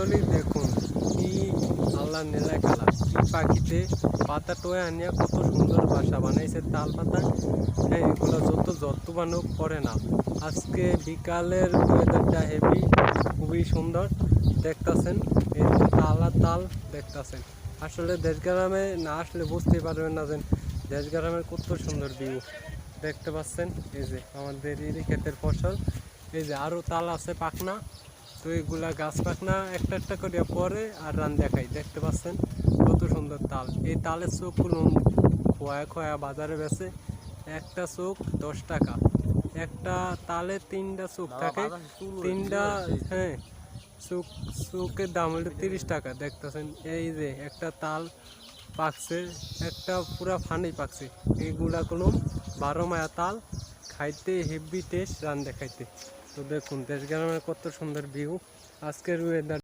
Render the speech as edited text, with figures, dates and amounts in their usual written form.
মন্ডলী দেখুন কি আল্লাহ নীলা খেলা, কি পাখিতে পাতা টোয়ে আনিয়া কত সুন্দর বাসা বানাইছে তাল পাতা। হ্যাঁ, এগুলো যত যত্ন বানুক পরে না। আজকে বিকালের ওয়েদারটা হেভি, খুবই সুন্দর দেখতেছেন। এই যে তাল আর তাল দেখতেছেন। আসলে দেশগ্রামে না আসলে বুঝতে পারবেন না যে দেশগ্রামের কত সুন্দর ভিউ দেখতে পাচ্ছেন। এই যে আমাদের এই ক্ষেতের ফসল, এই যে আরো তাল আছে পাকনা। তো এগুলা গাছ পাকনা একটা একটা করে পরে আর রান দেখাই, দেখতে পাচ্ছেন কত সুন্দর তাল। এই তালের চোখগুলো খোয়া খোয়া বাজারে বেচে, একটা চোখ 10 টাকা। একটা তালে 3টা চোখ থাকে, 3টা। হ্যাঁ, চোখের দাম হলো 30 টাকা। দেখতেছেন এই যে একটা তাল পাকছে, একটা পুরা ফানি পাকছে। এইগুলা কোনো 12 মায়া তাল, খাইতে হেভি টেস্ট, রান দেখাইতে। তো দেখুন দেশ গ্রামের কত সুন্দর ভিউ আজকের ওয়েদার।